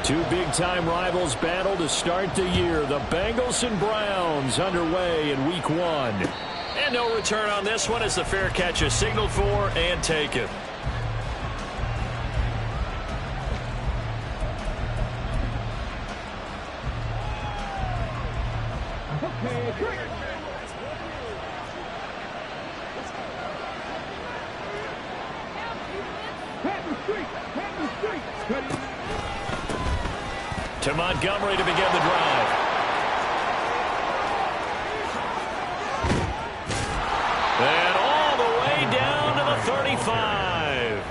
Two big-time rivals battle to start the year. The Bengals and Browns underway in Week 1. And no return on this one as the fair catch is signaled for and taken. To Montgomery to begin the drive. And all the way down to the 35.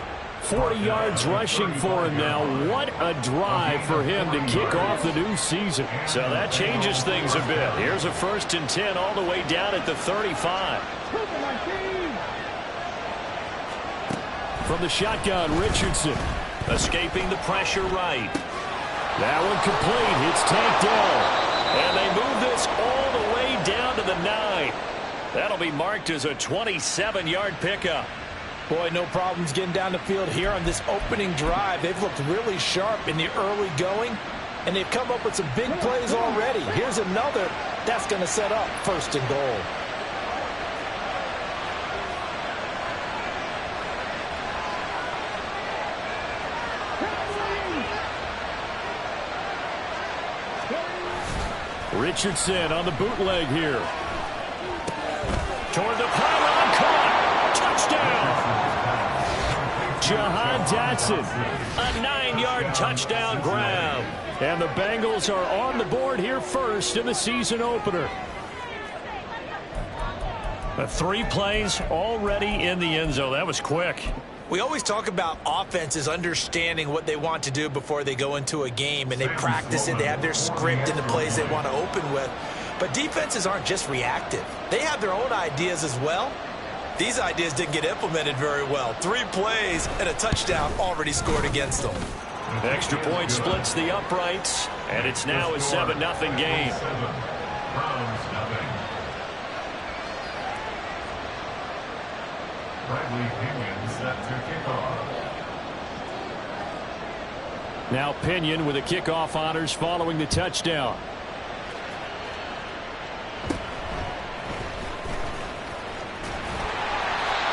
40 yards rushing for him now. What a drive for him to kick off the new season. So that changes things a bit. Here's a 1st and 10 all the way down at the 35. From the shotgun, Richardson. Escaping the pressure right. That one complete. It's tanked down. And they move this all the way down to the 9. That'll be marked as a 27-yard pickup. Boy, no problems getting down the field here on this opening drive. They've looked really sharp in the early going, and they've come up with some big plays already. Here's another that's going to set up 1st and goal. Richardson on the bootleg here. Toward the pylon, caught. Touchdown. Jahan Dotson. A 9-yard touchdown grab. And the Bengals are on the board here first in the season opener. 3 plays already in the end zone. That was quick. We always talk about offenses understanding what they want to do before they go into a game, and they practice it. They have their script and the plays they want to open with. But defenses aren't just reactive. They have their own ideas as well. These ideas didn't get implemented very well. 3 plays and a touchdown already scored against them. The extra point splits the uprights, and it's now a 7-0 game. Now Pinion with the kickoff honors following the touchdown.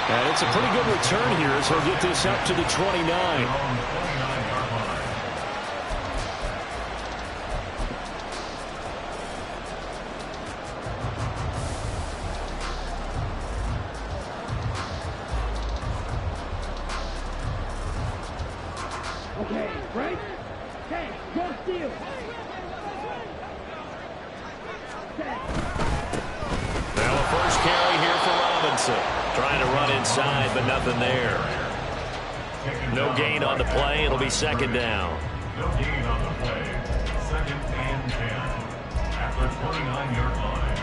And it's a pretty good return here as he'll get this up to the 29. Trying to run inside, but nothing there. No gain on the play. It'll be 2nd down. No gain on the play. 2nd and 10. At the 29-yard line.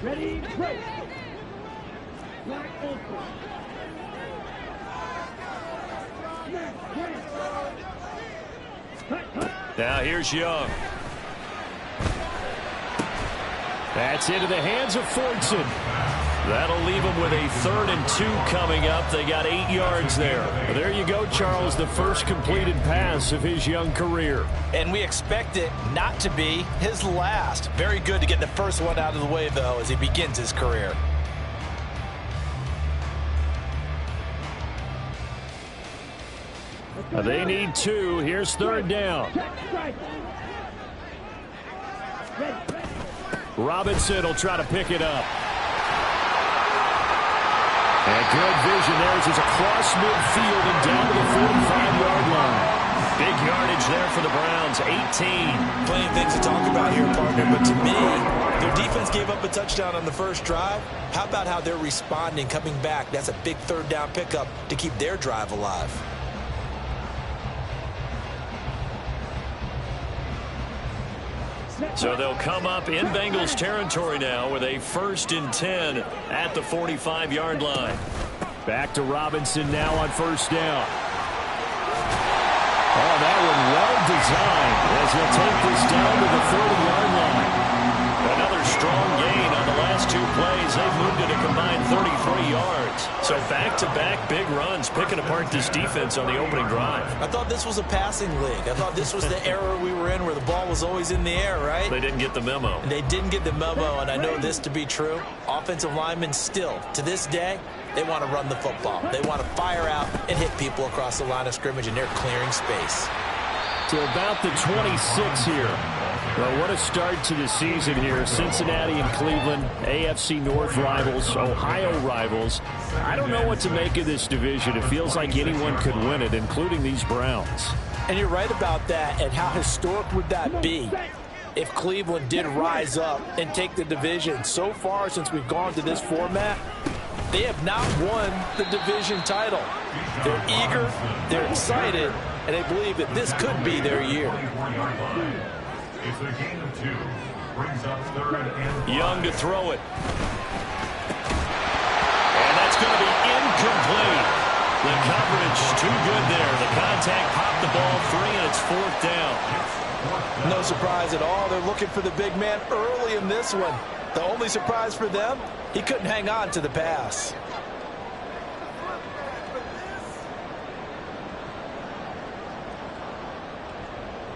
Ready, break. Now here's Young. That's into the hands of Fordson. That'll leave them with a 3rd and 2 coming up. They got 8 yards there. Well, there you go, Charles, the first completed pass of his young career. And we expect it not to be his last. Very good to get the first one out of the way, though, as he begins his career. They need 2. Here's 3rd down. Robinson will try to pick it up. And good vision there as he's across midfield and down to the 45-yard line. Big yardage there for the Browns, 18. Plenty of things to talk about here, partner, but to me, their defense gave up a touchdown on the first drive. How about how they're responding, coming back? That's a big 3rd down pickup to keep their drive alive. So they'll come up in Bengals territory now with a 1st and 10 at the 45-yard line. Back to Robinson now on 1st down. Oh, that one well designed as he'll take this down to the 30-yard line. Another strong gain on the last two plays. They've moved it a combined 33 yards. So back-to-back big runs, picking apart this defense on the opening drive. I thought this was a passing league. I thought this was the era we were in where the ball was always in the air, right? They didn't get the memo. And they didn't get the memo, and I know this to be true. Offensive linemen still, to this day, they want to run the football. They want to fire out and hit people across the line of scrimmage, and they're clearing space. To about the 26 here. Well, what a start to the season here. Cincinnati and Cleveland, AFC North rivals, Ohio rivals. I don't know what to make of this division. It feels like anyone could win it, including these Browns. And you're right about that. And how historic would that be if Cleveland did rise up and take the division? So far, since we've gone to this format, they have not won the division title. They're eager, they're excited, and they believe that this could be their year. It's a gain of 2. Brings up 3rd and 5. Young to throw it. And that's going to be incomplete. The coverage too good there. The contact popped the ball free, and it's 4th down. No surprise at all. They're looking for the big man early in this one. The only surprise for them, he couldn't hang on to the pass.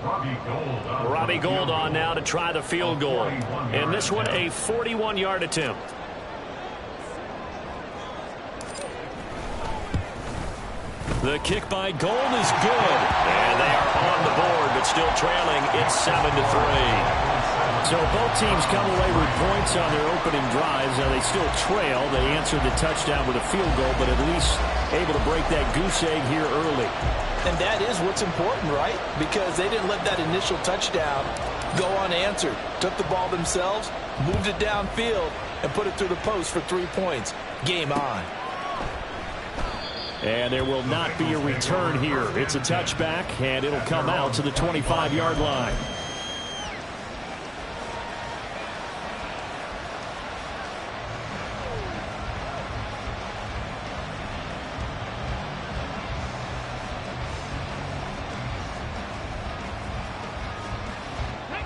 Robbie Gould on now to try the field goal. And this one, a 41-yard attempt. The kick by Gould is good. And they are on the board, but still trailing. It's 7-3. So both teams come away with points on their opening drives. Now they still trail. They answered the touchdown with a field goal, but at least able to break that goose egg here early. And that is what's important, right? Because they didn't let that initial touchdown go unanswered. Took the ball themselves, moved it downfield, and put it through the post for 3 points. Game on. And there will not be a return here. It's a touchback, and it'll come out to the 25-yard line.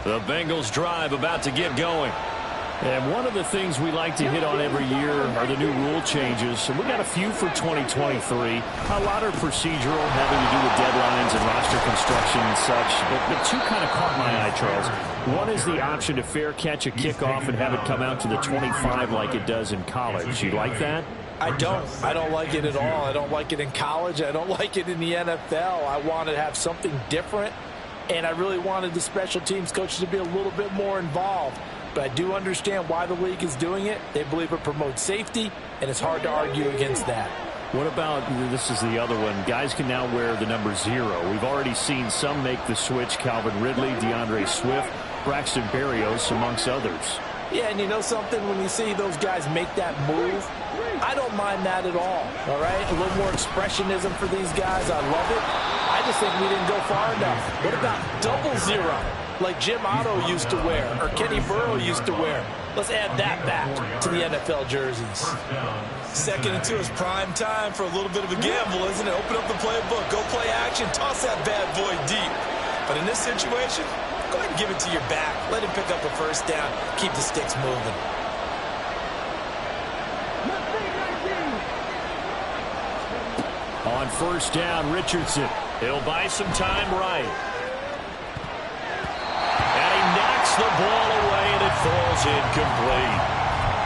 The Bengals drive about to get going. And one of the things we like to hit on every year are the new rule changes. And we got a few for 2023. A lot are procedural, having to do with deadlines and roster construction and such. But two kind of caught my eye, Charles. One is the option to fair catch a kickoff and have it come out to the 25 like it does in college. You like that? I don't like it at all. I don't like it in college. I don't like it in the NFL. I want to have something different. And I really wanted the special teams coaches to be a little bit more involved. But I do understand why the league is doing it. They believe it promotes safety, and it's hard to argue against that. What about, this is the other one, guys can now wear the number 0. We've already seen some make the switch, Calvin Ridley, DeAndre Swift, Braxton Berrios, amongst others. Yeah, and you know something? When you see those guys make that move, I don't mind that at all right? A little more expressionism for these guys. I love it. I just think we didn't go far enough. What about double 0, like Jim Otto used to wear or Kenny Burrow used to wear? Let's add that back to the NFL jerseys. 2nd and 2 is prime time for a little bit of a gamble, isn't it? Open up the playbook, go play action, toss that bad boy deep. But in this situation, go ahead and give it to your back. Let him pick up a first down. Keep the sticks moving. On first down, Richardson. He'll buy some time right. And he knocks the ball away, and it falls incomplete.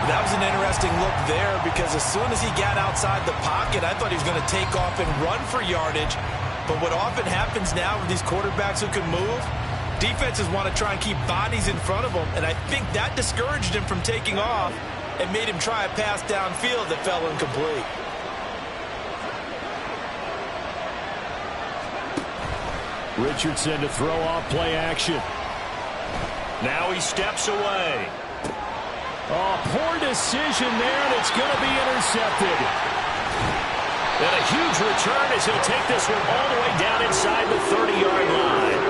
That was an interesting look there because as soon as he got outside the pocket, I thought he was going to take off and run for yardage. But what often happens now with these quarterbacks who can move, defenses want to try and keep bodies in front of them, and I think that discouraged him from taking off and made him try a pass downfield that fell incomplete. Richardson to throw off play action. Now he steps away. Oh, poor decision there, and it's going to be intercepted. And a huge return as he'll take this one all the way down inside the 30-yard line.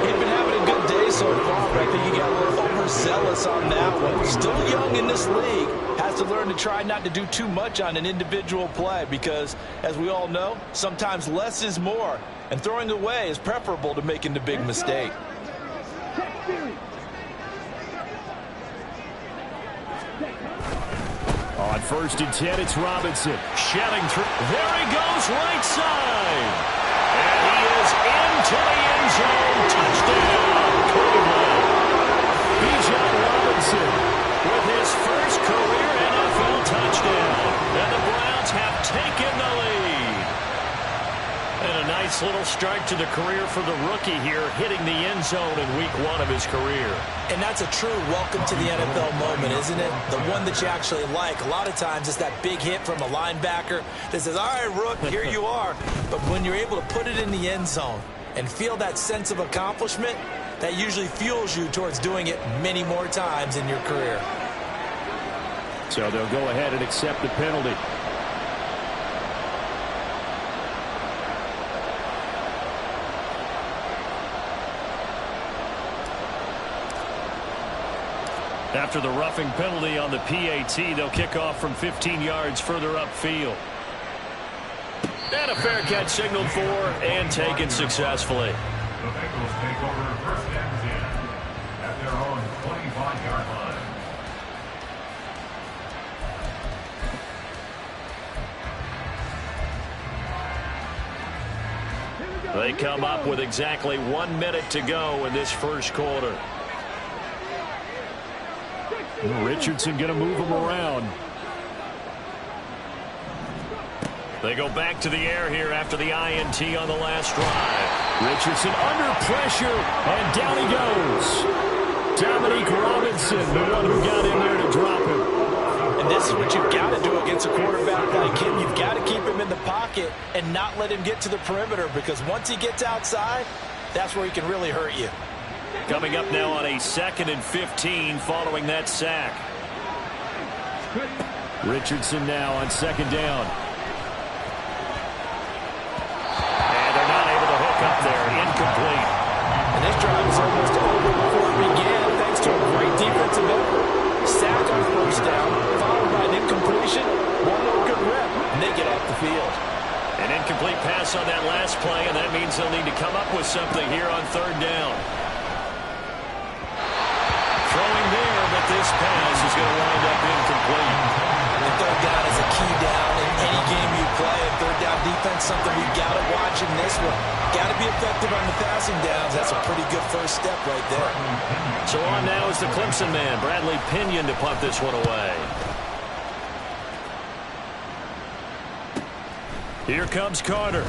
He's been having a good day so far, but I think he got a little overzealous on that one. Still young in this league, has to learn to try not to do too much on an individual play because, as we all know, sometimes less is more, and throwing away is preferable to making the big mistake. On 1st and 10, it's Robinson. Shouting through. There he goes, right side. And he is into the end zone. Touchdown, Cleveland. Bijan Robinson with his first career NFL touchdown. And the Browns have taken the lead. And a nice little start to the career for the rookie here, hitting the end zone in week 1 of his career. And that's a true welcome to the NFL moment, isn't it? The one that you actually like. A lot of times it's that big hit from a linebacker that says, all right, Rook, here you are. But when you're able to put it in the end zone and feel that sense of accomplishment, that usually fuels you towards doing it many more times in your career. So they'll go ahead and accept the penalty. After the roughing penalty on the PAT, they'll kick off from 15 yards further upfield. And a fair catch signaled for and taken successfully. The Bengals take over 1st and 10 at their own 25-yard line. They come up with exactly 1 minute to go in this first quarter. Richardson going to move him around. They go back to the air here after the INT on the last drive. Richardson under pressure, and down he goes. Dominique Robinson, the one who got in there to drop him. And this is what you've got to do against a quarterback like him. You've got to keep him in the pocket and not let him get to the perimeter, because once he gets outside, that's where he can really hurt you. Coming up now on a 2nd and 15 following that sack. Richardson now on 2nd down. And they're not able to hook up there. Incomplete. And this drive is almost over before it began thanks to a great defensive effort. Sack on 1st down, followed by an incompletion. One more good rep, and they get off the field. An incomplete pass on that last play, and that means they'll need to come up with something here on 3rd down. Throwing there, but this pass is going to wind up incomplete. And 3rd down is a key down in any game you play. And 3rd down defense, something we've got to watch in this one. Got to be effective on the passing downs. That's a pretty good first step right there. So on now is the Clemson man, Bradley Pinion, to punt this one away. Here comes Carter.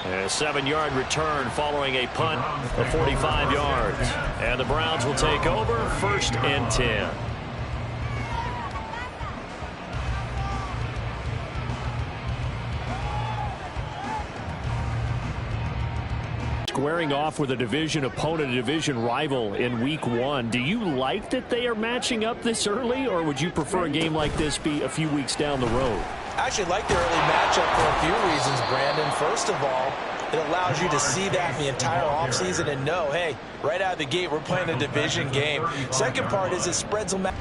A 7-yard return following a punt of 45 yards. And the Browns will take over 1st and 10. Squaring off with a division opponent, a division rival in week 1. Do you like that they are matching up this early, or would you prefer a game like this be a few weeks down the road? I actually like the early matchup for a few reasons, Brandon. First of all, it allows you to see that in the entire offseason and know, hey, right out of the gate, we're playing a division game. Second part is it spreads them out.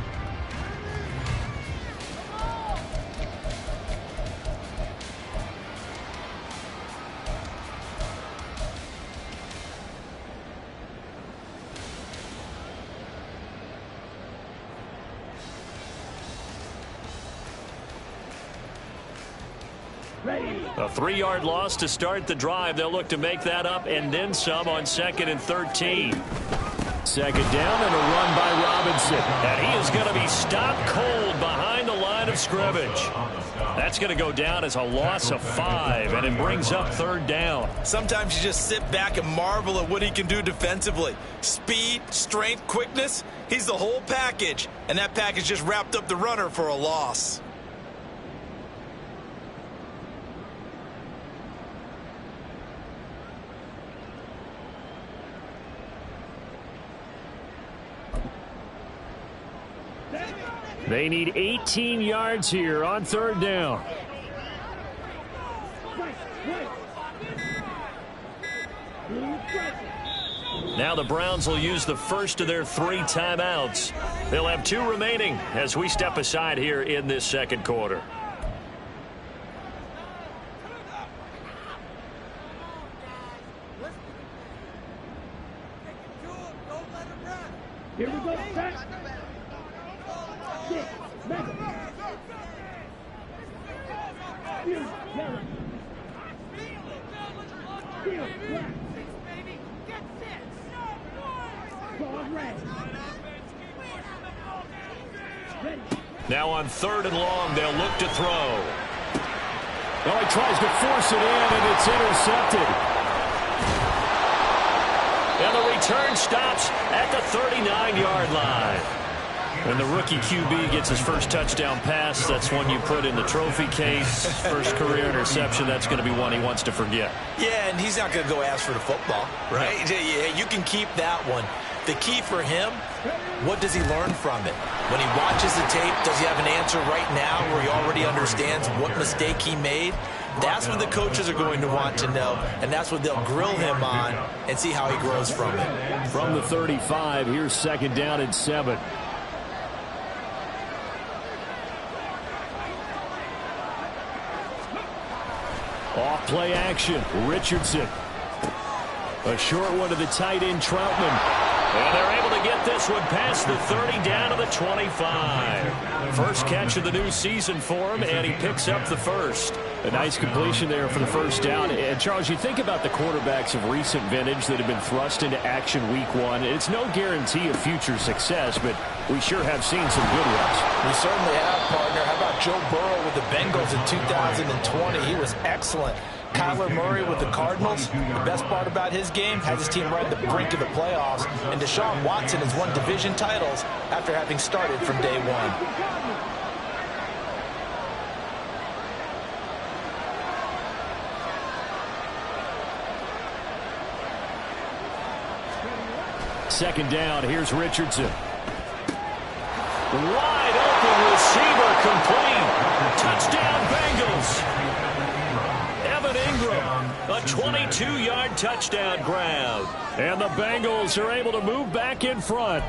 A 3-yard loss to start the drive. They'll look to make that up and then some on 2nd and 13. 2nd down and a run by Robinson. And he is going to be stopped cold behind the line of scrimmage. That's going to go down as a loss of 5, and it brings up 3rd down. Sometimes you just sit back and marvel at what he can do defensively. Speed, strength, quickness, he's the whole package. And that package just wrapped up the runner for a loss. They need 18 yards here on 3rd down. Now the Browns will use the first of their 3 timeouts. They'll have 2 remaining as we step aside here in this second quarter. Here we go. Now on 3rd and long, they'll look to throw. Well, he tries to force it in, and it's intercepted. And the return stops at the 39-yard line. When the rookie QB gets his first touchdown pass, that's one you put in the trophy case. First career interception, that's going to be one he wants to forget. Yeah, and he's not going to go ask for the football, right? No. Yeah, you can keep that one. The key for him, what does he learn from it? When he watches the tape, does he have an answer right now where he already understands what mistake he made? That's what the coaches are going to want to know, and that's what they'll grill him on and see how he grows from it. From the 35, here's 2nd down and 7. Off play action, Richardson. A short one to the tight end, Troutman. And they're able to get this one past the 30 down to the 25. First catch of the new season for him, and he picks up the first. A nice completion there for the first down. And, Charles, you think about the quarterbacks of recent vintage that have been thrust into action week 1. It's no guarantee of future success, but we sure have seen some good ones. We certainly have, partner. How about Joe Burrow with the Bengals in 2020? He was excellent. Kyler Murray with the Cardinals. The best part about his game, has his team right at the brink of the playoffs. And Deshaun Watson has won division titles after having started from day 1. Second down, here's Richardson. Wide open receiver complete. Touchdown Bengals. Evan Ingram, a 22-yard touchdown grab. And the Bengals are able to move back in front.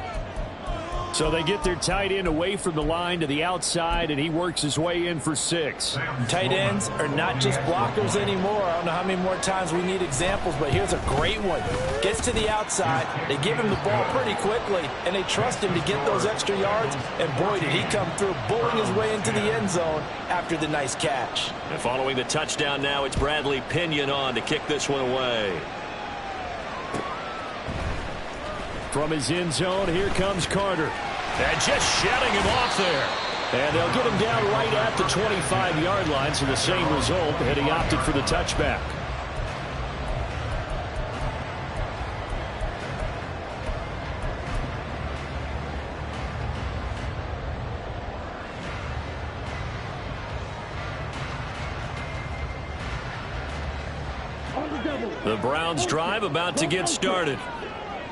So they get their tight end away from the line to the outside, and he works his way in for 6. Tight ends are not just blockers anymore. I don't know how many more times we need examples, but here's a great one. Gets to the outside, they give him the ball pretty quickly, and they trust him to get those extra yards, and boy, did he come through, bowling his way into the end zone after the nice catch. And following the touchdown now, it's Bradley Pinion on to kick this one away. From his end zone, here comes Carter. And just shutting him off there. And they'll get him down right at the 25-yard line, so the same result, and he opted for the touchback. The Browns drive about to get started.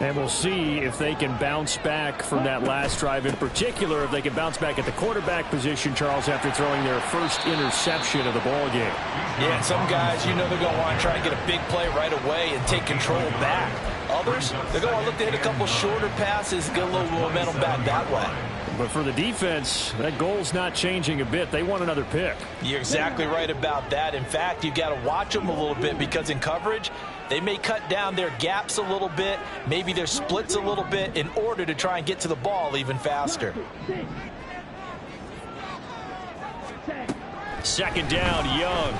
And we'll see if they can bounce back from that last drive. In particular, if they can bounce back at the quarterback position, Charles, after throwing their first interception of the ball game. Yeah, and some guys, you know they're going to want to try and get a big play right away and take control back. Others, they're going to look to hit a couple shorter passes, get a little momentum back that way. But for the defense, that goal's not changing a bit. They want another pick. You're exactly right about that. In fact, you've got to watch them a little bit because in coverage, they may cut down their gaps a little bit, maybe their splits a little bit in order to try and get to the ball even faster. Second down, Young.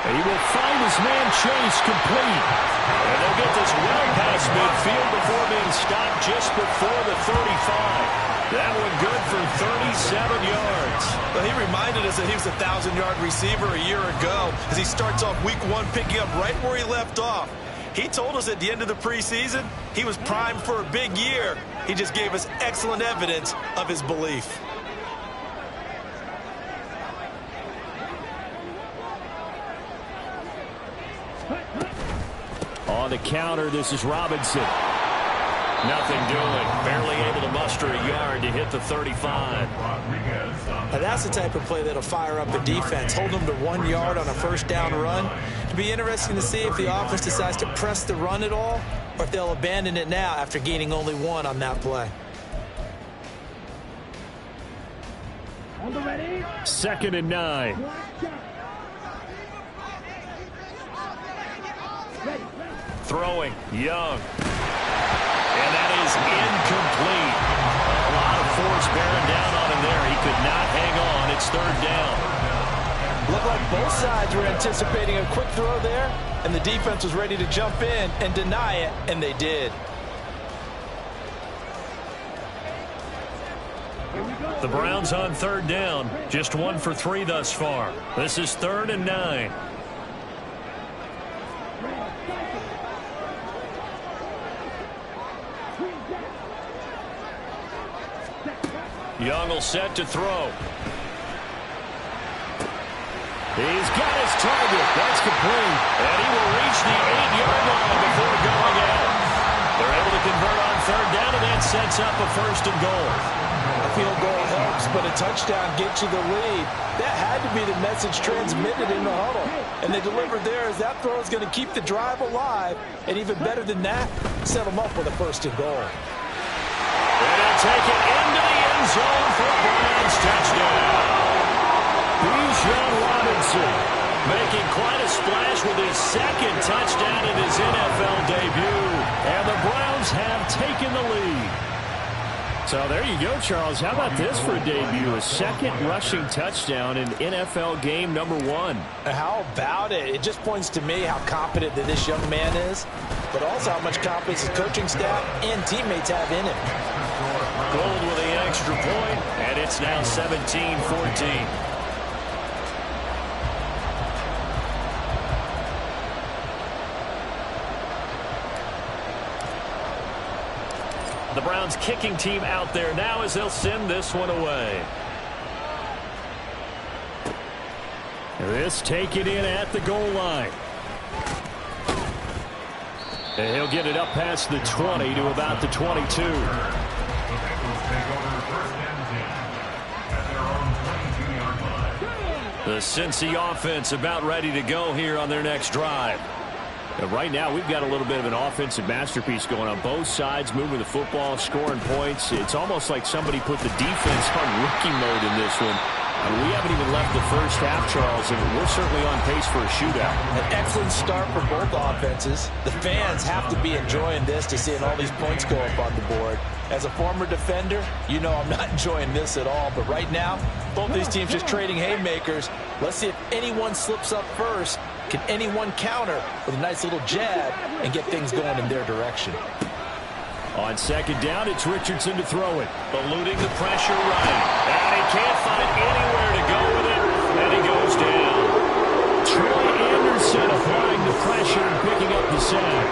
He will find his man Chase complete. And they'll get this well past midfield before being stopped just before the 35. That one good for 37 yards. Well, he reminded us that he was a 1,000-yard receiver a year ago as he starts off week 1 picking up right where he left off. He told us at the end of the preseason he was primed for a big year. He just gave us excellent evidence of his belief. On the counter, this is Robinson. Nothing doing. Barely able to muster a yard to hit the 35. Now that's the type of play that'll fire up the defense. Hold them to 1 yard on a first down run. It'll be interesting to see if the offense decides to press the run at all, or if they'll abandon it now after gaining only 1 on that play. 2nd and 9. Throwing, Young. And that is incomplete. A lot of force bearing down on him there. He could not hang on. It's 3rd down. Looked like both sides were anticipating a quick throw there, and the defense was ready to jump in and deny it, and they did. The Browns on 3rd down. Just 1 for 3 thus far. This is 3rd and 9. Young will set to throw. He's got his target. That's complete. And he will reach the 8-yard line before going out. They're able to convert on 3rd down, and that sets up a 1st and goal. A field goal helps, but a touchdown gets you the lead. That had to be the message transmitted in the huddle. And they delivered there as that throw is going to keep the drive alive. And even better than that, set them up with a 1st and goal. And they'll take it into the end zone for a Browns touchdown. Bijan Robinson making quite a splash with his 2nd touchdown in his NFL debut. And the Browns have taken the lead. So there you go, Charles. How about this for a debut? A 2nd rushing touchdown in NFL game number 1. How about it? It just points to me how confident that this young man is, but also how much confidence his coaching staff and teammates have in him. Gold with the extra point, and it's now 17-14. The Browns kicking team out there now as they'll send this one away. This taken in at the goal line. And he'll get it up past the 20 to about the 22. The Cincy offense about ready to go here on their next drive. Right now, we've got a little bit of an offensive masterpiece going on both sides, moving the football, scoring points. It's almost like somebody put the defense on rookie mode in this one. We haven't even left the first half, Charles, and we're certainly on pace for a shootout. An excellent start for both offenses. The fans have to be enjoying this to seeing all these points go up on the board. As a former defender, you know I'm not enjoying this at all. But right now, both these teams just trading haymakers. Let's see if anyone slips up first. Can anyone counter with a nice little jab and get things going in their direction? On 2nd down, it's Richardson to throw it. Eluding the pressure right. And he can't find anywhere to go with it. And he goes down. Troy Anderson applying the pressure and picking up the sack.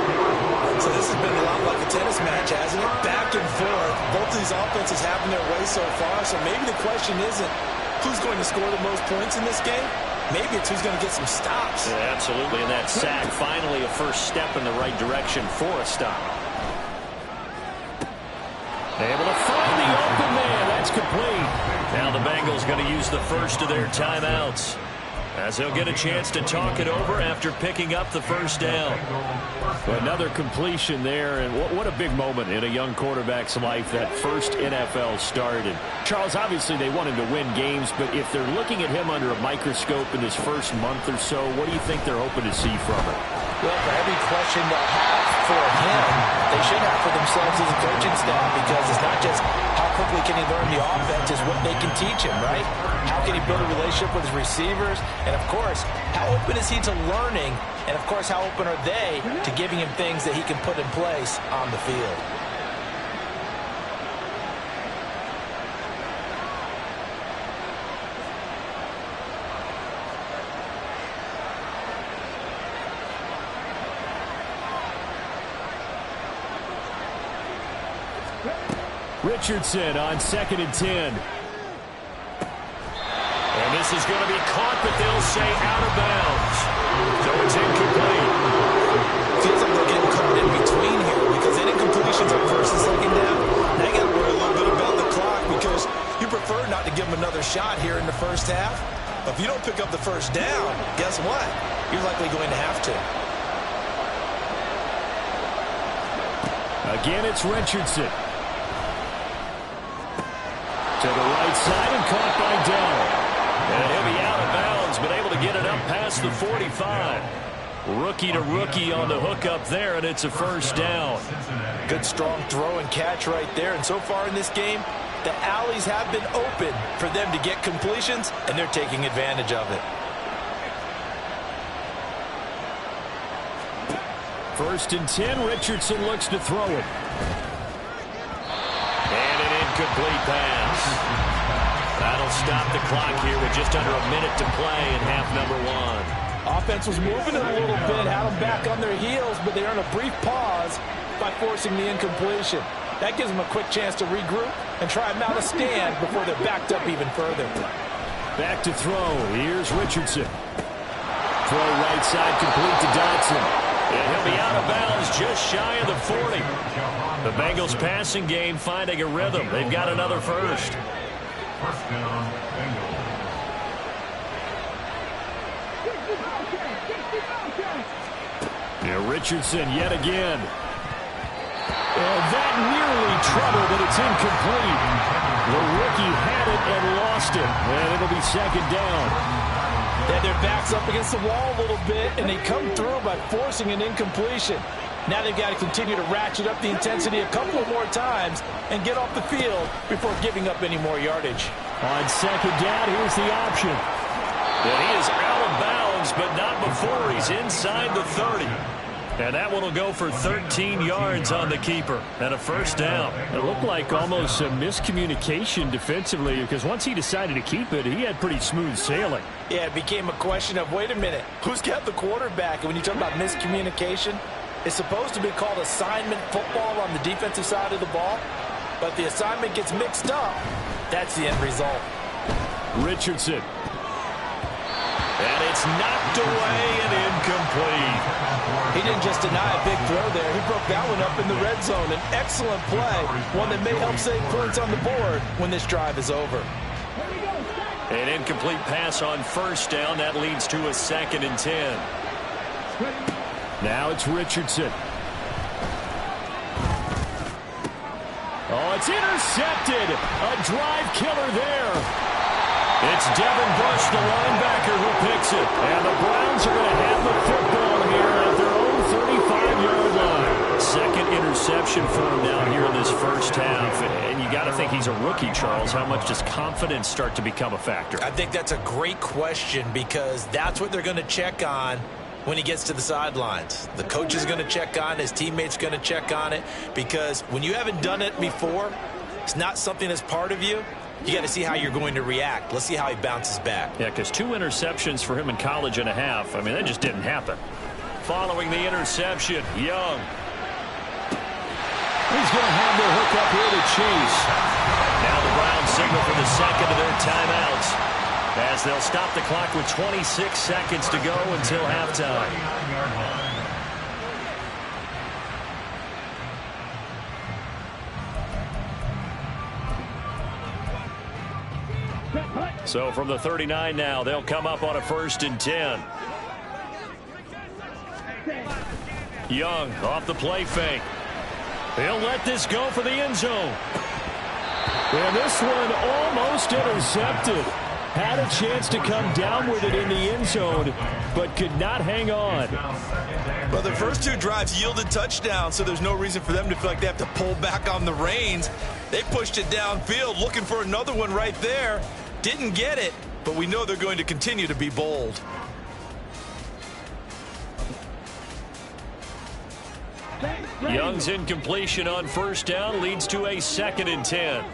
So this has been a lot like a tennis match, hasn't it? Back and forth. Both of these offenses having their way so far. So maybe the question isn't who's going to score the most points in this game. Maybe it's who's going to get some stops. Yeah, absolutely. And that sack, finally a first step in the right direction for a stop. Able to find the open man. That's complete. Now the Bengals going to use the first of their timeouts, as they'll get a chance to talk it over after picking up the first down. Another completion there, and what a big moment in a young quarterback's life, that first NFL start. And Charles, obviously they want him to win games, but if they're looking at him under a microscope in his first month or so, what do you think they're hoping to see from him? Well, for every question they'll have for him, they should have for themselves as a coaching staff, because it's not just how quickly can he learn the offense, it's what they can teach him, right? How can he build a relationship with his receivers? And, of course, how open is he to learning? And, of course, how open are they to giving him things that he can put in place on the field? Richardson on 2nd and 10. And this is going to be caught, but they'll say out of bounds. So it's incomplete. Feels like they're getting caught in between here, because incompletions on 1st and prefer not to give them another shot here in the first half. But if you don't pick up the first down, guess what? You're likely going to have to. Again, it's Richardson. To the right side and caught by Dell. And he'll be out of bounds, but able to get it up past the 45. Rookie to rookie on the hook up there, and it's a first down. Good strong throw and catch right there. And so far in this game, the alleys have been open for them to get completions, and they're taking advantage of it. First and 10, Richardson looks to throw it. And an incomplete pass. That'll stop the clock here with just under a minute to play in half number 1. Offense was moving it a little bit, had them back on their heels, but they earned a brief pause by forcing the incompletion. That gives them a quick chance to regroup and try and mount a stand before they're backed up even further. Back to throw. Here's Richardson. Throw right side complete to Dotson. And he'll be out of bounds just shy of the 40. The Bengals passing game finding a rhythm. They've got another first. First down, Bengals. Yeah, Richardson yet again. And that nearly trouble, but it's incomplete. The rookie had it and lost it. And it'll be second down. They had their backs up against the wall a little bit, and they come through by forcing an incompletion. Now they've got to continue to ratchet up the intensity a couple of more times and get off the field before giving up any more yardage. On second down, here's the option. And he is out of bounds, but not before he's inside the 30. And that one will go for 13 yards on the keeper and a first down. It looked like almost a miscommunication defensively because once he decided to keep it, he had pretty smooth sailing. Yeah, it became a question of, wait a minute, who's got the quarterback? And when you talk about miscommunication, it's supposed to be called assignment football on the defensive side of the ball. But the assignment gets mixed up. That's the end result. Richardson. And it's knocked away and incomplete. He didn't just deny a big throw there. He broke that one up in the red zone. An excellent play, one that may help save points on the board when this drive is over. An incomplete pass on first down. That leads to a 2nd and 10. Now it's Richardson. Oh, it's intercepted. A drive killer there. It's Devin Bush, the linebacker, who picks it. And the Browns are going to have the football here at their own 35-yard line. Second interception for him now here in this first half. And you got to think he's a rookie, Charles. How much does confidence start to become a factor? I think that's a great question because that's what they're going to check on when he gets to the sidelines. The coach is going to check on it. His teammates are going to check on it because when you haven't done it before, it's not something that's part of you. You got to see how you're going to react. Let's see how he bounces back. Yeah, because 2 interceptions for him in college and a half. I mean, that just didn't happen. Following the interception, Young. He's going to have their hook up here to chase. Now the Browns signal for the second of their timeouts as they'll stop the clock with 26 seconds to go until halftime. So from the 39 now, they'll come up on a 1st and 10. Young off the play fake. He'll let this go for the end zone. And this one almost intercepted. Had a chance to come down with it in the end zone, but could not hang on. Well, the first 2 drives yielded touchdowns, so there's no reason for them to feel like they have to pull back on the reins. They pushed it downfield, looking for another one right there. Didn't get it, but we know they're going to continue to be bold. Young's incompletion on first down leads to a 2nd and 10.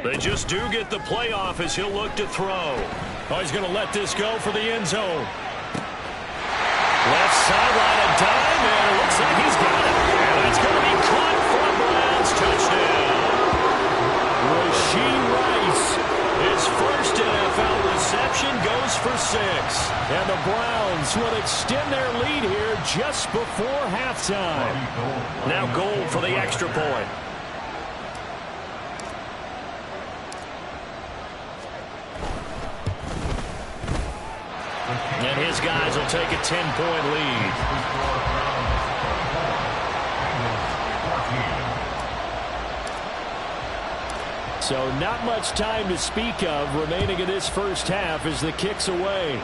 They just do get the playoff as he'll look to throw. Oh, he's going to let this go for the end zone. Left sideline a dime, and it looks like he's got it. And that's going to be caught for a Browns touchdown. Rashee Rice, his first NFL reception possession, goes for 6. And the Browns will extend their lead here just before halftime. Now goal for the extra point. And his guys will take a 10-point lead. So not much time to speak of remaining in this first half as the kick's away.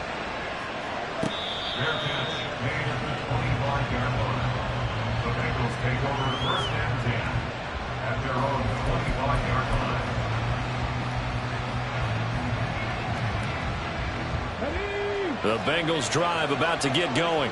Their pitch made at the 25-yard line. The Bengals take over first and 10 at their own 25-yard line. The Bengals drive about to get going.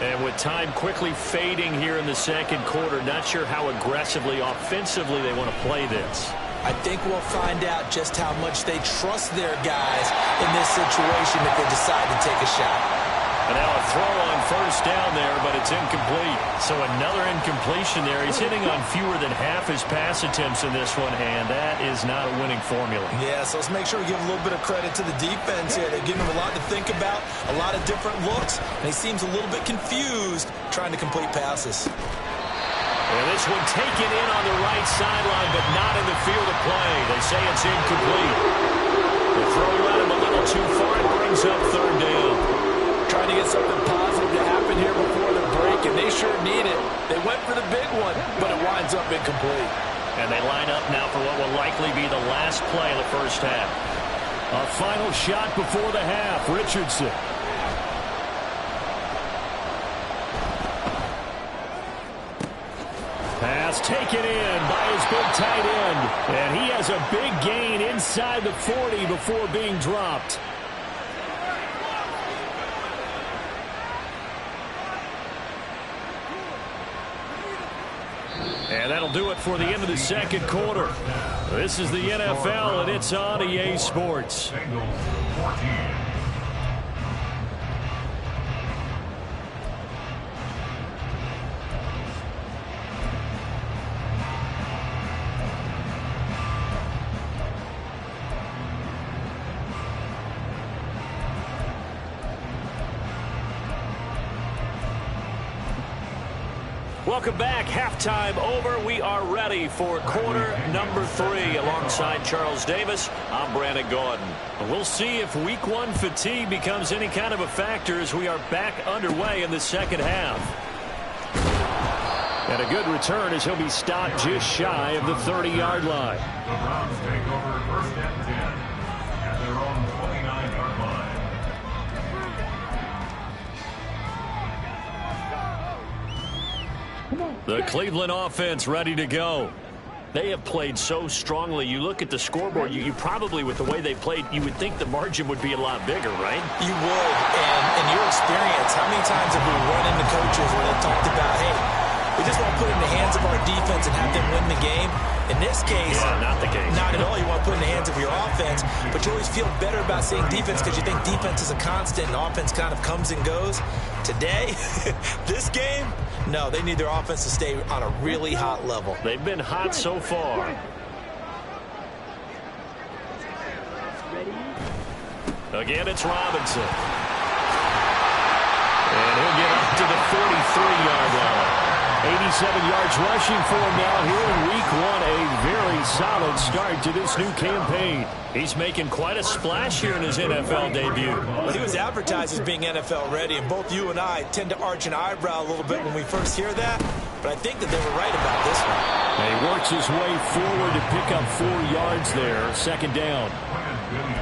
And with time quickly fading here in the second quarter, not sure how aggressively, offensively they want to play this. I think we'll find out just how much they trust their guys in this situation if they decide to take a shot. And now a throw on first down there, but it's incomplete. So another incompletion there. He's hitting on fewer than half his pass attempts in this one, and that is not a winning formula. Yeah, so let's make sure we give a little bit of credit to the defense here. They're giving him a lot to think about, a lot of different looks, and he seems a little bit confused trying to complete passes. And this one taken in on the right sideline, but not in the field of play. They say it's incomplete. The throw led him a little too far. It brings up third down. Trying to get something positive to happen here before the break, and they sure need it. They went for the big one, but it winds up incomplete. And they line up now for what will likely be the last play of the first half. A final shot before the half. Richardson. Pass taken in by his big tight end. And he has a big gain inside the 40 before being dropped. And that'll do it for the end of the second quarter. This is the NFL, and it's on EA Sports. Bengals 14. Welcome back. Halftime over. We are ready for quarter number 3. Alongside Charles Davis, I'm Brandon Gordon. We'll see if week 1 fatigue becomes any kind of a factor as we are back underway in the second half. And a good return as he'll be stopped just shy of the 30-yard line. The Browns take over first and 10 at their own 29-yard line. The Cleveland offense ready to go. They have played so strongly. You look at the scoreboard, you probably, with the way they played, you would think the margin would be a lot bigger, right? You would, and in your experience, how many times have we run into coaches where they've talked about, hey, we just want to put it in the hands of our defense and have them win the game? In this case, not the case. Not at all. You want to put it in the hands of your offense, but you always feel better about saying defense because you think defense is a constant and offense kind of comes and goes. Today, this game, no, they need their offense to stay on a really hot level. They've been hot so far. Again, it's Robinson. And he'll get up to the 43-yard line. 87 yards rushing for him now here in week 1. A very solid start to this new campaign. He's making quite a splash here in his NFL debut. Well, he was advertised as being NFL ready, and both you and I tend to arch an eyebrow a little bit when we first hear that, but I think that they were right about this one. And he works his way forward to pick up 4 yards there, second down.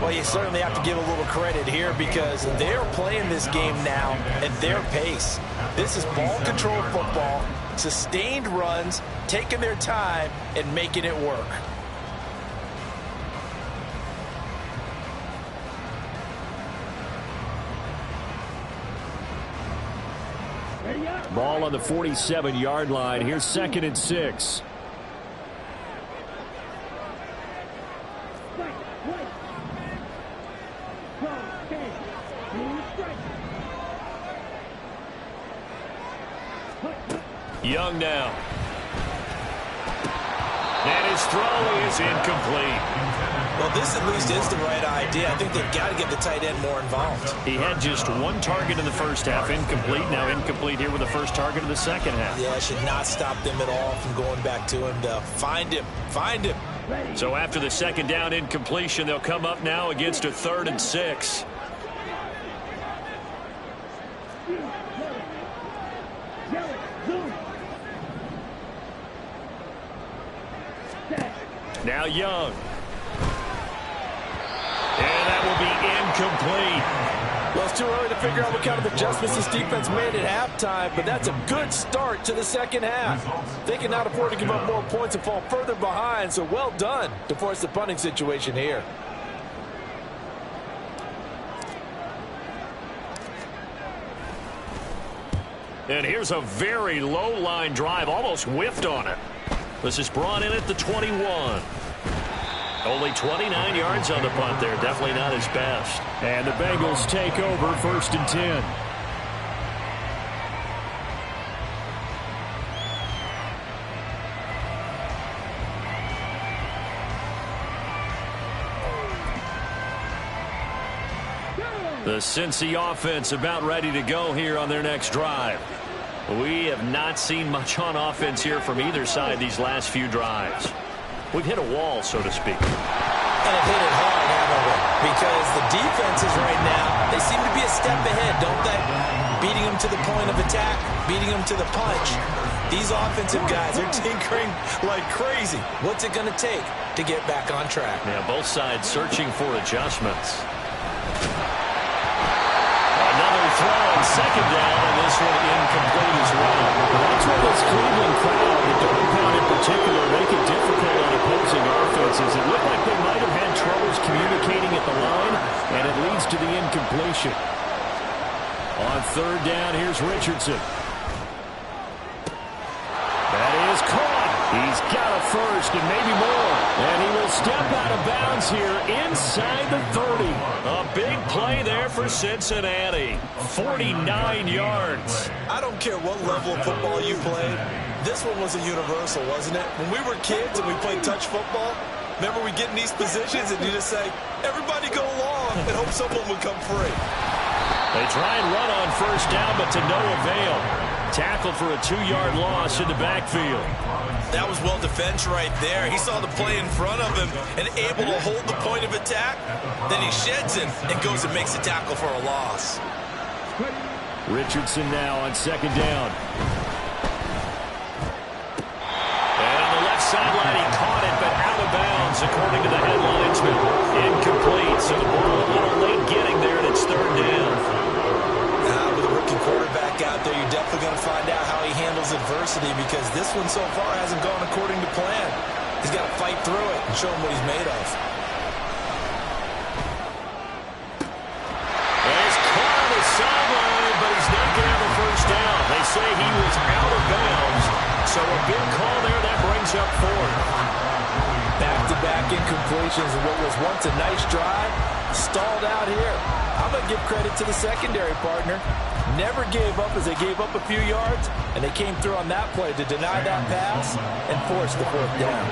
Well, you certainly have to give a little credit here because they're playing this game now at their pace. This is ball control football, sustained runs, taking their time, and making it work. Ball on the 47-yard line. Here's 2nd and 6. Young now. And his throw is incomplete. Well, this at least is the right idea. I think they've got to get the tight end more involved. He had just one target in the first half, incomplete. Now incomplete here with the first target of the second half. Yeah, it should not stop them at all from going back to him to find him. Find him. So after the second down incompletion, they'll come up now against a 3rd and 6. Now Young. And that will be incomplete. Well, it's too early to figure out what kind of adjustments this defense made at halftime, but that's a good start to the second half. They cannot afford to give up more points and fall further behind, so well done to force the punting situation here. And here's a very low line drive, almost whiffed on it. This is brought in at the 21. Only 29 yards on the punt there. Definitely not his best. And the Bengals take over 1st and 10. The Cincy offense about ready to go here on their next drive. We have not seen much on offense here from either side these last few drives. We've hit a wall, so to speak. And have hit it hard, haven't we? Because the defenses right now, they seem to be a step ahead, don't they? Beating them to the point of attack, beating them to the punch. These offensive guys are tinkering like crazy. What's it going to take to get back on track? Yeah, both sides searching for adjustments. Another throw on second down, and this one incomplete as well. That's where this Cleveland crowd, the dog pound in particular, make it difficult on opposing offenses. It looked like they might have had troubles communicating at the line, and it leads to the incompletion. On 3rd down, here's Richardson. That is caught. He's got a first and maybe more. And he will step out of bounds here inside the 30. A big play there for Cincinnati. 49 yards. I don't care what level of football you played. This one was a universal, wasn't it? When we were kids and we played touch football, remember we get in these positions and you just say, everybody go along and hope someone would come free. They try and run on 1st down, but to no avail. Tackled for a 2-yard loss in the backfield. That was well defense right there. He saw the play in front of him and able to hold the point of attack. Then he sheds it and goes and makes a tackle for a loss. Richardson now on 2nd down. And on the left sideline, he caught it, but out of bounds, according to the headlinesman. Incomplete, so the ball a little late getting there, and it's 3rd down. With a rookie quarterback out there, you're definitely going to find out how he handles adversity, because this one so far hasn't gone according to plan. He's got to fight through it and show him what he's made of. And he's caught on the sideline, but he's not going to have a 1st down. They say he was out of bounds, so a big call there. That brings up 4th. Back-to-back incompletions of what was once a nice drive, stalled out here. I'm going to give credit to the secondary partner. Never gave up as they gave up a few yards, and they came through on that play to deny that pass and force the 4th down.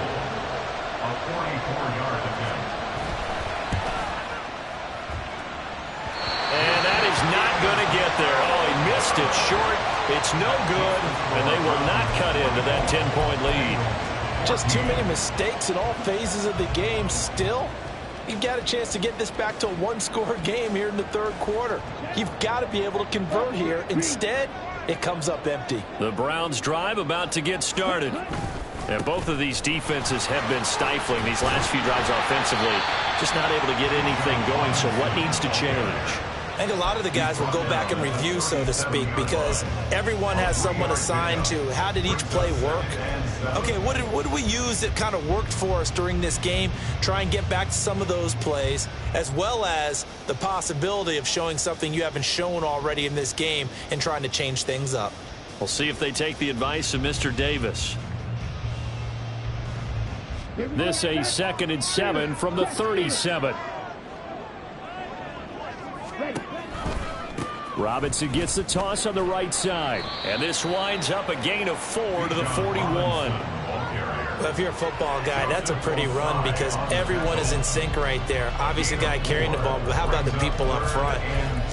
A 44-yard attempt. And that is not going to get there. Oh, he missed it short. It's no good, and they will not cut into that 10-point lead. Just too many mistakes in all phases of the game. Still, you've got a chance to get this back to a 1-score game here in the 3rd quarter. You've got to be able to convert here. Instead, it comes up empty. The Browns' drive about to get started. And both of these defenses have been stifling these last few drives offensively. Just not able to get anything going, so what needs to change? I think a lot of the guys will go back and review, so to speak, because everyone has someone assigned to how did each play work. Okay, what did we use that kind of worked for us during this game? Try and get back to some of those plays, as well as the possibility of showing something you haven't shown already in this game and trying to change things up. We'll see if they take the advice of Mr. Davis. This a 2nd and 7 from the 37. Robinson gets the toss on the right side. And this winds up a gain of 4 to the 41. If you're a football guy, that's a pretty run because everyone is in sync right there. Obviously, the guy carrying the ball, but how about the people up front?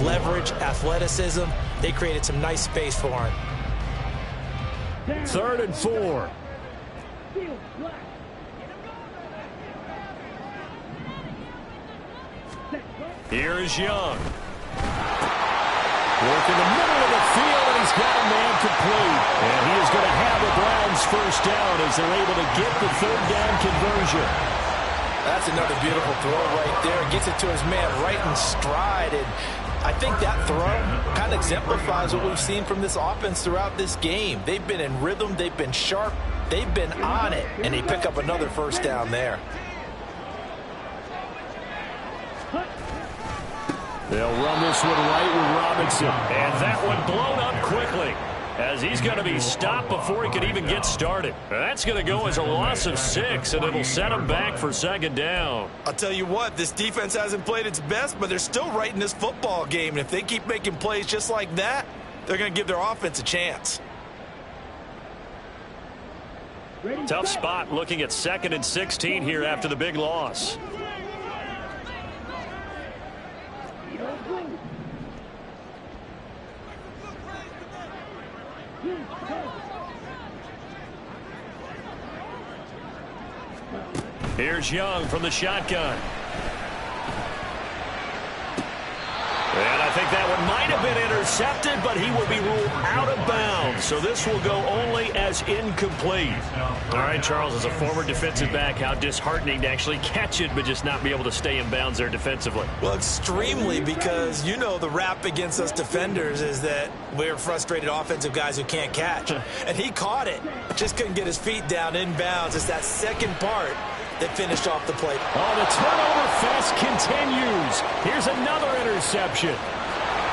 Leverage, athleticism, they created some nice space for him. 3rd and 4. Here is Young. Work in the middle of the field, and he's got a man complete. And he is going to have the Browns first down as they're able to get the 3rd down conversion. That's another beautiful throw right there. Gets it to his man right in stride. And I think that throw kind of exemplifies what we've seen from this offense throughout this game. They've been in rhythm. They've been sharp. They've been on it. And they pick up another first down there. They'll run this one right with Robinson. And that one blown up quickly as he's going to be stopped before he can even get started. That's going to go as a loss of 6, and it'll set him back for 2nd down. I'll tell you what, this defense hasn't played its best, but they're still right in this football game. And if they keep making plays just like that, they're going to give their offense a chance. Tough spot looking at 2nd and 16 here after the big loss. Here's Young from the shotgun. And I think that one might have been intercepted, but he will be ruled out of bounds. So this will go only as incomplete. All right, Charles, as a former defensive back, how disheartening to actually catch it, but just not be able to stay in bounds there defensively. Well, extremely, because you know the rap against us defenders is that we're frustrated offensive guys who can't catch. And he caught it. Just couldn't get his feet down in bounds. It's that second part that finished off the play. Oh, the turnover fest continues. Here's another interception.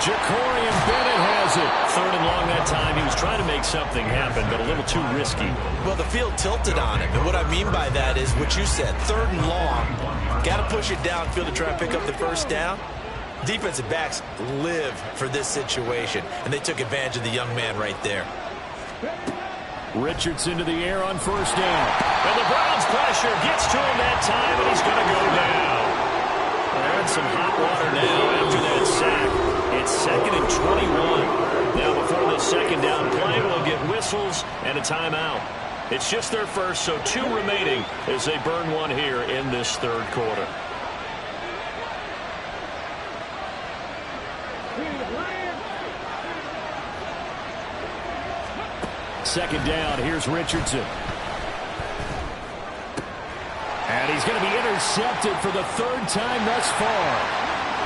Jacorian Bennett has it. 3rd and long that time. He was trying to make something happen, but a little too risky. Well, the field tilted on him. And what I mean by that is what you said. 3rd and long. Got to push it downfield to try and pick up the first down. Defensive backs live for this situation. And they took advantage of the young man right there. Richardson to the air on 1st down. And the Browns pressure gets to him that time, and he's going to go down. They're in some hot water now after that sack. It's 2nd and 21. Now before this 2nd down play, we'll get whistles and a timeout. It's just their first, so 2 remaining as they burn one here in this 3rd quarter. Second down, here's Richardson. And he's going to be intercepted for the 3rd time thus far.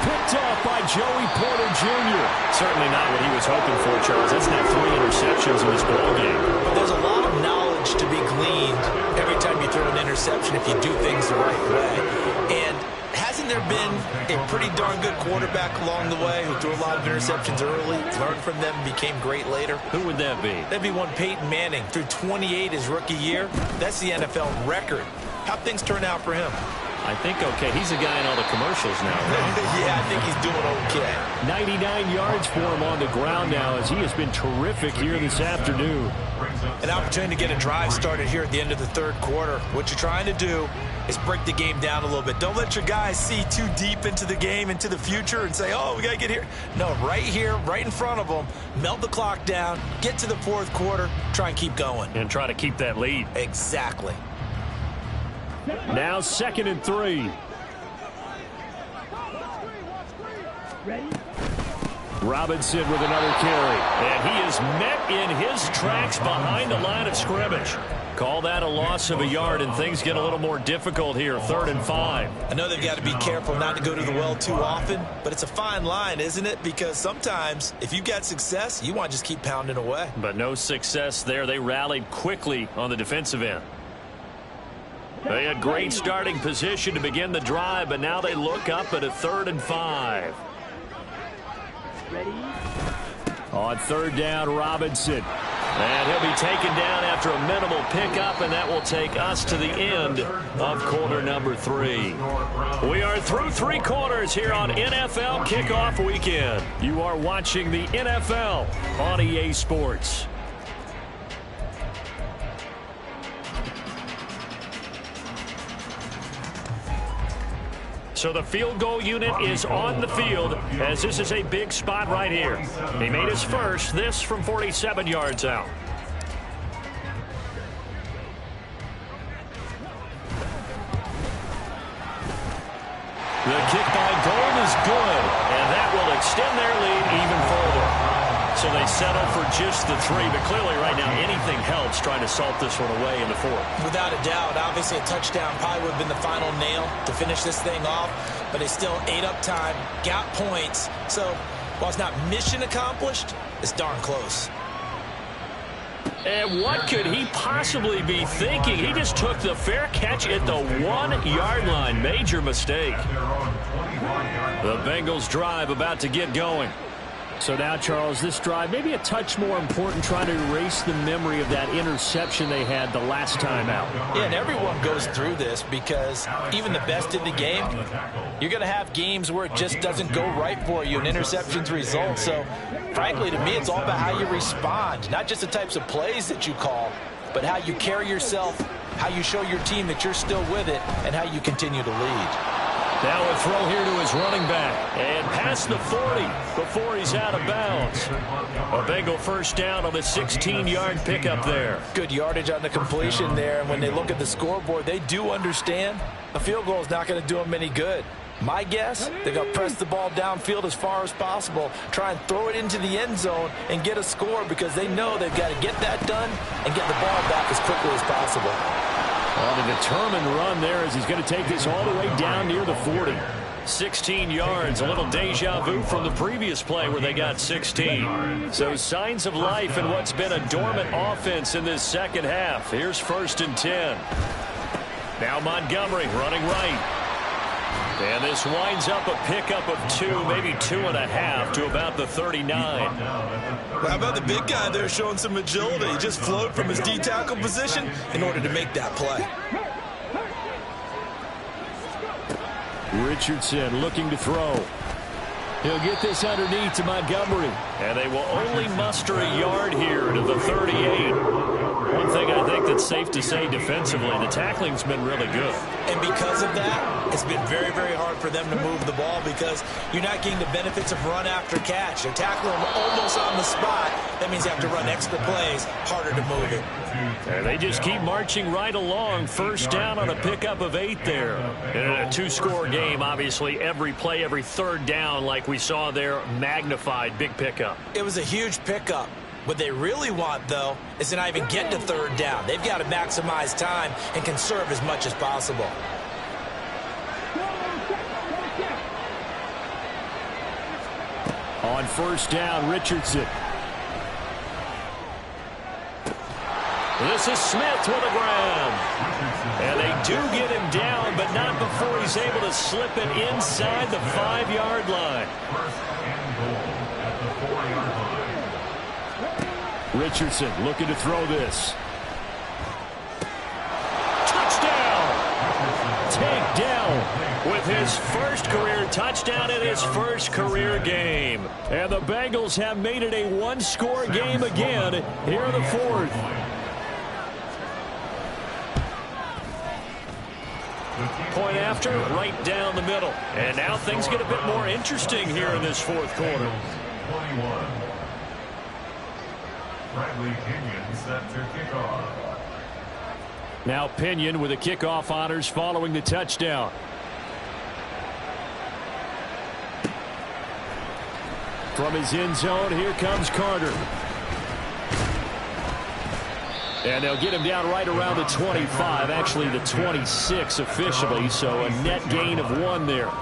Picked off by Joey Porter Jr. Certainly not what he was hoping for, Charles. That's now 3 interceptions in this ballgame. But there's a lot of knowledge to be gleaned every time you throw an interception if you do things the right way. And hasn't there been a pretty darn good quarterback along the way who threw a lot of interceptions early, learned from them, became great later? Who would that be? That'd be one Peyton Manning. Threw 28 his rookie year. That's the NFL record. How'd things turn out for him? I think okay. He's a guy in all the commercials now, right? Yeah, I think he's doing okay. 99 yards for him on the ground now as he has been terrific here this afternoon. An opportunity to get a drive started here at the end of the 3rd quarter. What you're trying to do is break the game down a little bit. Don't let your guys see too deep into the game, into the future, and say, oh, we got to get here. No, right here, right in front of them, melt the clock down, get to the 4th quarter, try and keep going. And try to keep that lead. Exactly. Now 2nd and 3. Robinson with another carry. And he is met in his tracks behind the line of scrimmage. Call that a loss of a yard, and things get a little more difficult here. 3rd and 5. I know they've got to be careful not to go to the well too often, but it's a fine line, isn't it? Because sometimes if you've got success, you want to just keep pounding away. But no success there. They rallied quickly on the defensive end. They had great starting position to begin the drive, but now they look up at a 3rd and 5. On 3rd down, Robinson. And he'll be taken down after a minimal pickup, and that will take us to the end of quarter number 3. We are through 3 quarters here on NFL Kickoff Weekend. You are watching the NFL on EA Sports. So the field goal unit is on the field as this is a big spot right here. He made his first, this from 47 yards out. The kick by Gold is good, and that will extend their lead even further. So they settle for just the 3, but clearly right now anything helps trying to salt this one away in the 4th. Without a doubt, obviously a touchdown probably would have been the final nail to finish this thing off, but they still ate up time, got points. So while it's not mission accomplished, it's darn close. And what could he possibly be thinking? He just took the fair catch at the 1-yard line. Major mistake. The Bengals drive about to get going. So now, Charles, this drive maybe a touch more important, trying to erase the memory of that interception they had the last time out. Yeah, and everyone goes through this because even the best in the game, you're going to have games where it just doesn't go right for you and interceptions result. So, frankly, to me, it's all about how you respond, not just the types of plays that you call, but how you carry yourself, how you show your team that you're still with it, and how you continue to lead. Now a throw here to his running back. And past the 40 before he's out of bounds. A Bengal first down on the 16-yard pickup there. Good yardage on the completion there. And when they look at the scoreboard, they do understand a field goal is not going to do them any good. My guess, they're going to press the ball downfield as far as possible, try and throw it into the end zone and get a score because they know they've got to get that done and get the ball back as quickly as possible. On a determined run there as he's going to take this all the way down near the 40. 16 yards, a little deja vu from the previous play where they got 16. So signs of life in what's been a dormant offense in this second half. Here's 1st and 10. Now Montgomery running right. And this winds up a pickup of 2, maybe 2.5 to about the 39. Well, how about the big guy there showing some agility? He just flowed from his D-tackle position in order to make that play. Richardson looking to throw. He'll get this underneath to Montgomery. And they will only muster a yard here to the 38. One thing I think that's safe to say defensively, the tackling's been really good. And because of that, it's been very, very hard for them to move the ball because you're not getting the benefits of run after catch. They're tackling them almost on the spot. That means you have to run extra plays, harder to move it. And they just keep marching right along. First down on a pickup of 8 there. In a 2-score game, obviously, every play, every third down, like we saw there, magnified, big pickup. It was a huge pickup. What they really want, though, is to not even get to 3rd down. They've got to maximize time and conserve as much as possible. On 1st down, Richardson. This is Smith with a grab. And they do get him down, but not before he's able to slip it inside the 5-yard line. Richardson looking to throw this. Touchdown! Takedown with his first career touchdown in his first career game. And the Bengals have made it a 1-score game again here in the 4th. Point after, right down the middle. And now things get a bit more interesting here in this 4th quarter. 21. Bradley Pinion set to kick off. Now Pinion with the kickoff honors following the touchdown. From his end zone, here comes Carter. And they'll get him down right around the 25, actually the 26 officially, so a net gain of 1 there.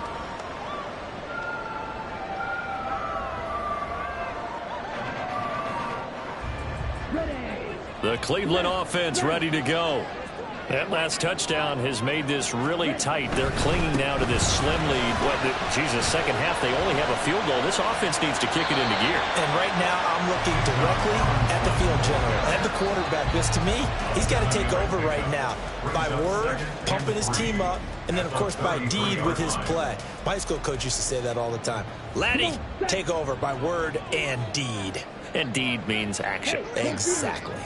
The Cleveland offense ready to go. That last touchdown has made this really tight. They're clinging now to this slim lead. Second half, they only have a field goal. This offense needs to kick it into gear. And right now, I'm looking directly at the field general, at the quarterback, because to me, he's got to take over right now. By word, pumping his team up, and then, of course, by deed with his play. My high school coach used to say that all the time. Laddie, take over by word and deed. And deed means action. Exactly.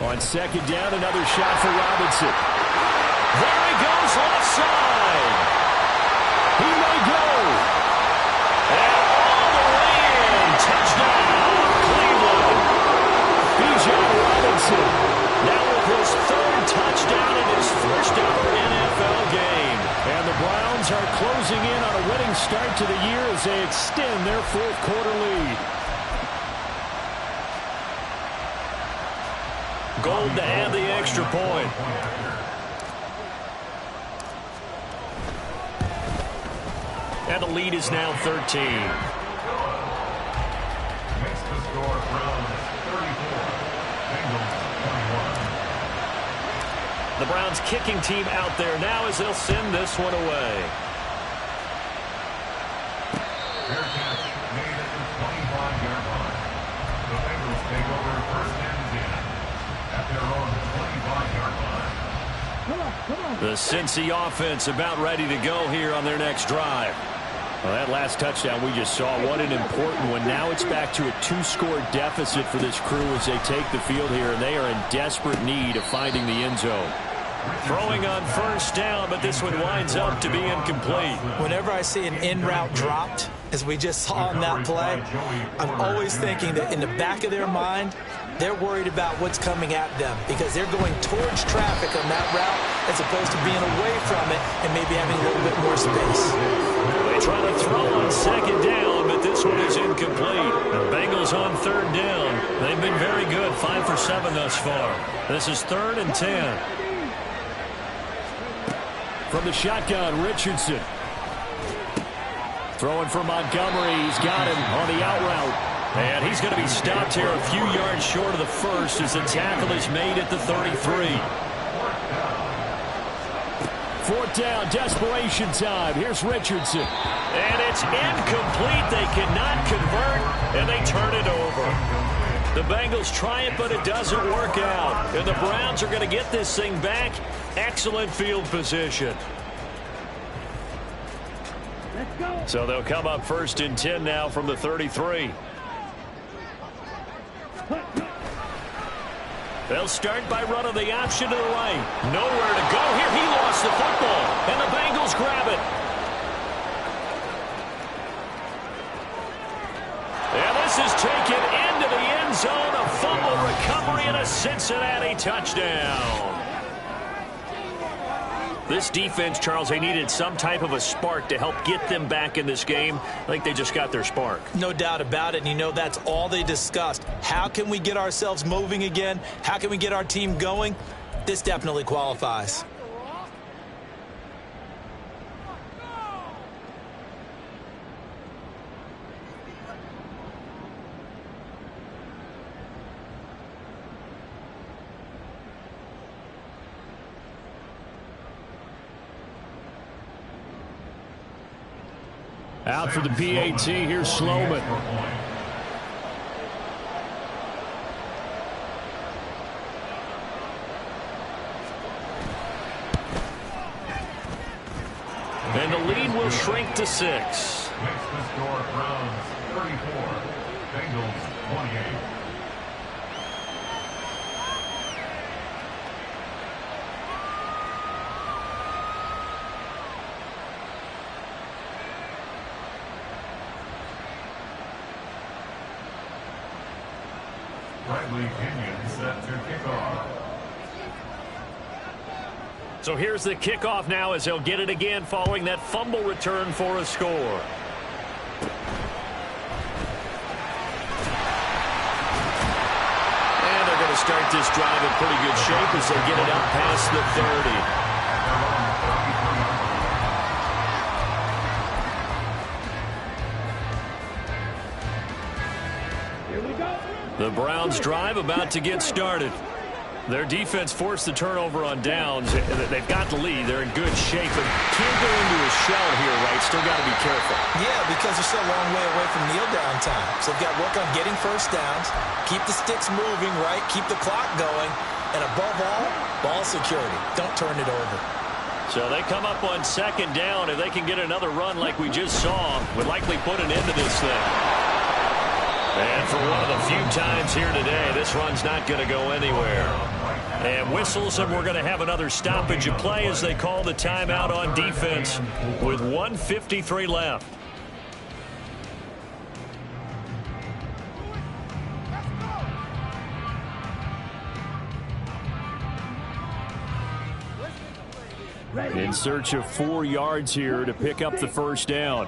On 2nd down, another shot for Robinson. There he goes left side. He may go. And all the way in. Touchdown, Cleveland. Bijan Robinson now with his third touchdown in his first ever NFL game. And the Browns are closing in on a winning start to the year as they extend their fourth quarter lead. Gold to add the extra point. And the lead is now 13. Makes the score Browns 34. Bengals 21. The Browns kicking team out there now as they'll send this one away. Fair catch made at the 25-yard line. The Bengals take over first and 10 at their own 25-yard line. The Cincy offense about ready to go here on their next drive. Well, that last touchdown we just saw, what an important one. Now it's back to a 2-score deficit for this crew as they take the field here, and they are in desperate need of finding the end zone. Throwing on first down, but this one winds up to be incomplete. Whenever I see an in route dropped, as we just saw on that play, I'm always thinking that in the back of their mind, they're worried about what's coming at them because they're going towards traffic on that route as opposed to being away from it and maybe having a little bit more space. They try to throw on second down, but this one is incomplete. The Bengals on third down. They've been very good, 5 for 7 thus far. This is 3rd and 10. From the shotgun, Richardson. Throwing for Montgomery. He's got him on the out route. And he's going to be stopped here a few yards short of the first as the tackle is made at the 33. 4th down, desperation time. Here's Richardson. And it's incomplete. They cannot convert, and they turn it over. The Bengals try it, but it doesn't work out. And the Browns are going to get this thing back. Excellent field position. So they'll come up 1st and 10 now from the 33. They'll start by running the option to the right. Nowhere to go here. He lost the football, and the Bengals grab it. And this is taken into the end zone. A fumble recovery and a Cincinnati touchdown. This defense, Charles, they needed some type of a spark to help get them back in this game. I think they just got their spark. No doubt about it, and you know that's all they discussed. How can we get ourselves moving again? How can we get our team going? This definitely qualifies. Out for the PAT, here's Sloman. And the lead will shrink to 6. Makes the score Browns 34. Bengals 28. Set to kick off. So here's the kickoff now as they'll get it again following that fumble return for a score. And they're going to start this drive in pretty good shape as they get it up past the 30. The Browns drive about to get started. Their defense forced the turnover on downs. They've got the lead. They're in good shape, but can't go into a shell here, right? Still got to be careful. Yeah, because they're still a long way away from kneel down time. So they've got to work on getting first downs, keep the sticks moving, right? Keep the clock going, and above all, ball security. Don't turn it over. So they come up on 2nd down. If they can get another run like we just saw, would likely put an end to this thing. And for one of the few times here today, this run's not going to go anywhere. And whistles, and we're going to have another stoppage of play as they call the timeout on defense with 1:53 left. In search of 4 yards here to pick up the first down.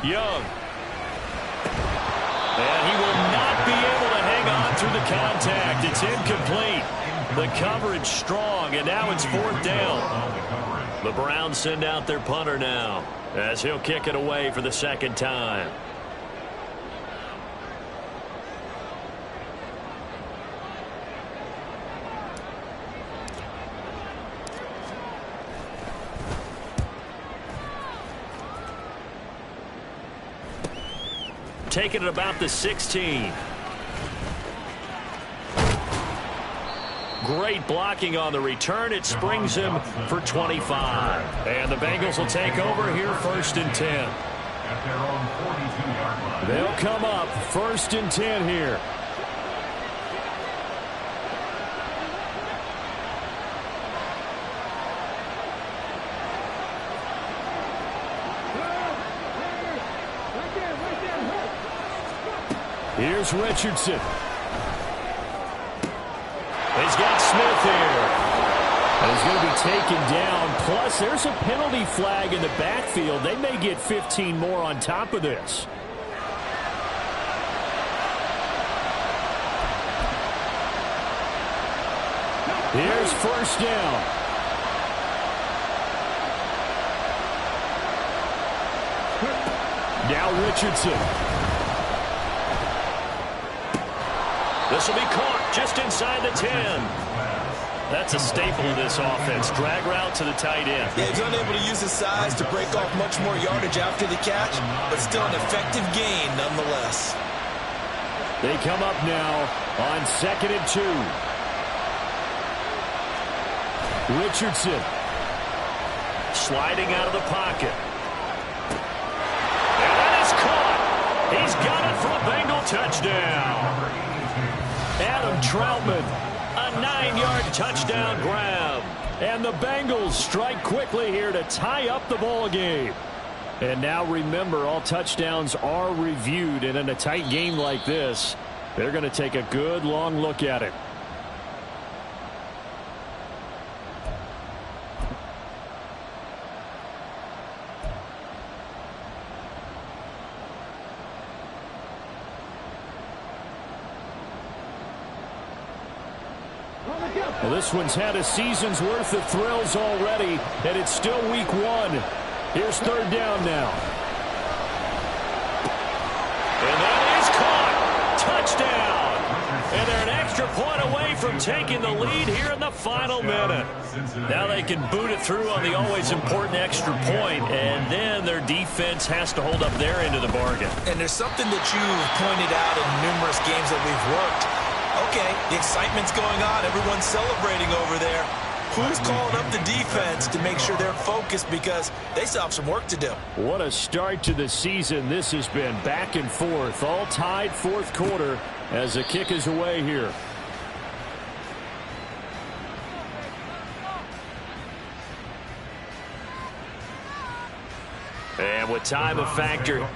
Young. And he will not be able to hang on through the contact. It's incomplete. The coverage strong, and now it's 4th down. The Browns send out their punter now as he'll kick it away for the second time. Taking it about the 16. Great blocking on the return. It springs him for 25. And the Bengals will take over here 1st and 10. At their own 42-yard line. They'll come up 1st and 10 here. Here's Richardson. He's got Smith here. And he's going to be taken down. Plus, there's a penalty flag in the backfield. They may get 15 more on top of this. Here's 1st down. Now Richardson. This will be caught just inside the 10. That's a staple of this offense. Drag route to the tight end. Yeah, he's unable to use his size to break off much more yardage after the catch, but still an effective gain nonetheless. They come up now on 2nd and 2. Richardson. Sliding out of the pocket. And that is caught. He's got it for a Bengal touchdown. Adam Troutman. A 9-yard touchdown grab. And the Bengals strike quickly here to tie up the ball game. And now remember, all touchdowns are reviewed. And in a tight game like this, they're going to take a good long look at it. Well, this one's had a season's worth of thrills already, and it's still week 1. Here's 3rd down now. And that is caught. Touchdown. And they're an extra point away from taking the lead here in the final minute. Now they can boot it through on the always important extra point, and then their defense has to hold up their end of the bargain. And there's something that you've pointed out in numerous games that we've worked. Okay, the excitement's going on. Everyone's celebrating over there. Who's calling up the defense to make sure they're focused, because they still have some work to do? What a start to the season this has been. Back and forth, all tied 4th quarter as the kick is away here. And with time a factor,